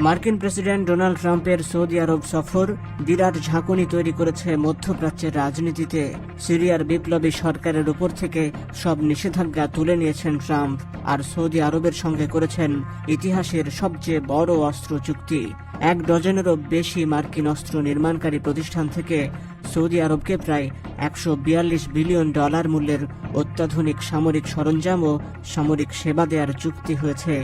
মার্কিন president Donald ট্রাম্পের Saudi আরব সফর বিরাট ঝাঁকুনি তৈরি করেছে মধ্যপ্রাচ্যের রাজনীতিতে। সিরিয়ার বিপ্লবী সরকারের উপর থেকে সব নিষেধাজ্ঞা তুলে নিয়েছেন ট্রাম্প, আর সৌদি আরবের সঙ্গে করেছেন ইতিহাসের সবচেয়ে বড় অস্ত্র চুক্তি। 1 ডজনেরও বেশি মার্কিন অস্ত্র নির্মাণকারী প্রতিষ্ঠান থেকে সৌদি আরবকে প্রায় $142 বিলিয়ন মূল্যের অত্যাধুনিক সামরিক সরঞ্জাম ও সামরিক সেবা দেওয়ার চুক্তি হয়েছে।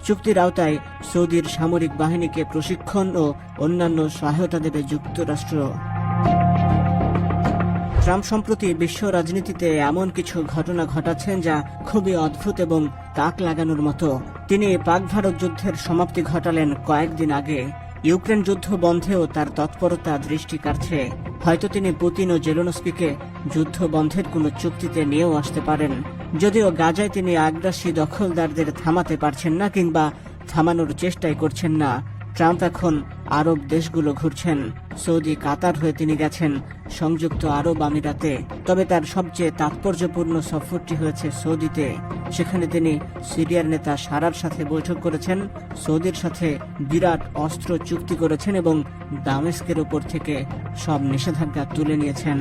চুক্তির আওতায় সৌদির সামরিক বাহিনীকে প্রশিক্ষণ ও অন্যান্য সহায়তা দেবে যুক্তরাষ্ট্র। ট্রাম্প সম্প্রতি বিশ্ব রাজনীতিতে এমন কিছু ঘটনা ঘটাচ্ছেন যা খুবই অদ্ভুত এবং তাক লাগানোর মতো। তিনি পাক ভারত যুদ্ধের সমাপ্তি ঘটালেন কয়েকদিন আগে। ইউক্রেন যুদ্ধ বন্ধেও তার তৎপরতা দৃষ্টি কাড়ছে। হয়তো তিনি পুতিন ও জেলেনস্কিকে যুদ্ধ বন্ধের কোনো চুক্তিতে নিয়েও আসতে পারেন। যদিও গাজায় তিনি আগ্রাসী দখলদারদের থামাতে পারছেন না কিংবা থামানোর চেষ্টাই করছেন না। ট্রাম্প এখন আরব দেশগুলো ঘুরছেন। সৌদি, কাতার হয়ে তিনি গেছেন সংযুক্ত আরব আমিরাতে। তবে তার সবচেয়ে তাৎপর্যপূর্ণ সফরটি হয়েছে সৌদিতে। সেখানে তিনি সিরিয়ার নেতা সারার সাথে বৈঠক করেছেন, সৌদির সাথে বিরাট অস্ত্র চুক্তি করেছেন এবং দামেস্কের উপর থেকে সব নিষেধাজ্ঞা তুলে নিয়েছেন।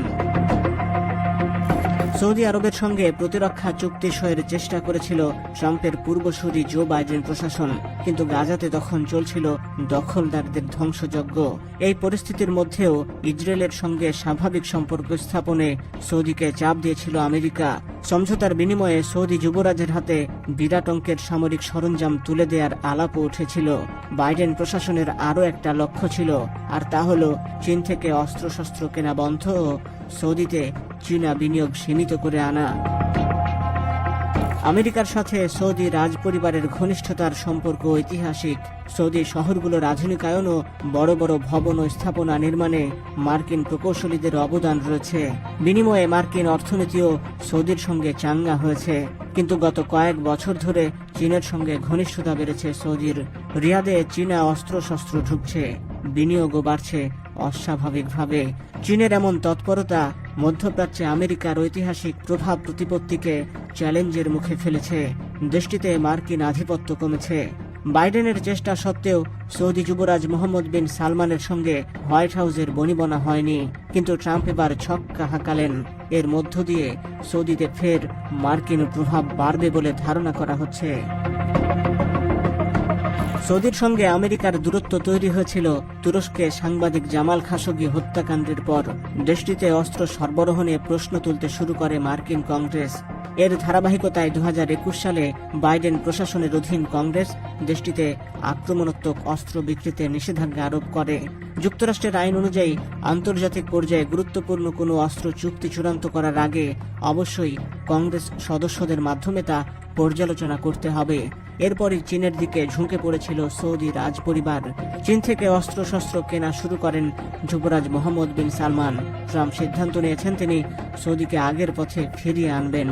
সৌদি আরবের সঙ্গে প্রতিরক্ষা চুক্তি সইয়ের চেষ্টা করেছিল ট্রাম্পের পূর্বসূরি জো বাইডেন প্রশাসন, কিন্তু গাজাতে তখন চলছিল দখলদারদের ধ্বংসযজ্ঞ। এই পরিস্থিতির মধ্যেও ইসরায়েলের সঙ্গে স্বাভাবিক সম্পর্ক স্থাপনে সৌদিকে চাপ দিয়েছিল আমেরিকা। সমঝোতার বিনিময়ে সৌদি যুবরাজের হাতে বিরাট অঙ্কের সামরিক সরঞ্জাম তুলে দেওয়ার আলাপও উঠেছিল। বাইডেন প্রশাসনের আরও একটা লক্ষ্য ছিল, আর তা হল চীন থেকে অস্ত্রশস্ত্র কেনা বন্ধ ও সৌদিতে চীনা বিনিয়োগ সীমিত করে আনা। আমেরিকার সাথে সৌদি রাজপরিবারের ঘনিষ্ঠতার সম্পর্ক ঐতিহাসিক। সৌদি শহরগুলোর আধুনিকায়ন ও বড় বড় ভবন ও স্থাপনা নির্মাণে মার্কিন প্রকৌশলীদের অবদান রয়েছে। বিনিময়ে মার্কিন অর্থনীতিও সৌদির সঙ্গে চাঙ্গা হয়েছে। কিন্তু গত কয়েক বছর ধরে চীনের সঙ্গে ঘনিষ্ঠতা বেড়েছে সৌদির। রিয়াদে চীনা অস্ত্রশস্ত্র ঢুকছে, বিনিয়োগও বাড়ছে অস্বাভাবিকভাবে। চীনের এমন তৎপরতা মধ্যপ্রাচ্যে আমেরিকার ঐতিহাসিক প্রভাব প্রতিপত্তিকে চ্যালেঞ্জের মুখে ফেলেছে। দেশটিতে মার্কিন আধিপত্য কমেছে। বাইডেনের চেষ্টা সত্ত্বেও সৌদি যুবরাজ মোহাম্মদ বিন সালমানের সঙ্গে হোয়াইট হাউসের বনিবনা হয়নি। কিন্তু ট্রাম্প এবার ছক্কা হাঁকালেন। এর মধ্য দিয়ে সৌদিতে ফের মার্কিন প্রভাব বাড়বে বলে ধারণা করা হচ্ছে। সৌদির সঙ্গে আমেরিকার দূরত্ব তৈরি হয়েছিল তুরস্কে সাংবাদিক জামাল খাশোগি হত্যাকাণ্ডের পর। দেশটিতে অস্ত্র সরবরাহ নিয়ে প্রশ্ন তুলতে শুরু করে মার্কিন কংগ্রেস। এর ধারাবাহিকতায় 2021 সালে বাইডেন প্রশাসনের অধীন কংগ্রেস দেশটিতে আক্রমণাত্মক অস্ত্র বিক্রিতে নিষেধাজ্ঞা আরোপ করে। যুক্তরাষ্ট্রের আইন অনুযায়ী আন্তর্জাতিক পর্যায়ে গুরুত্বপূর্ণ কোনো অস্ত্র চুক্তি চূড়ান্ত করার আগে অবশ্যই কংগ্রেস সদস্যদের মাধ্যমে তা পর্যালোচনা করতে হবে। এরপরই চীনের দিকে ঝুঁকে পড়েছিল সৌদি রাজপরিবার। চীন থেকে অস্ত্রশস্ত্র কেনা শুরু করেন যুবরাজ মোহাম্মদ বিন সালমান। ট্রাম্প সিদ্ধান্ত নিয়েছেন তিনি সৌদিকে আগের পথে ফিরিয়ে আনবেন।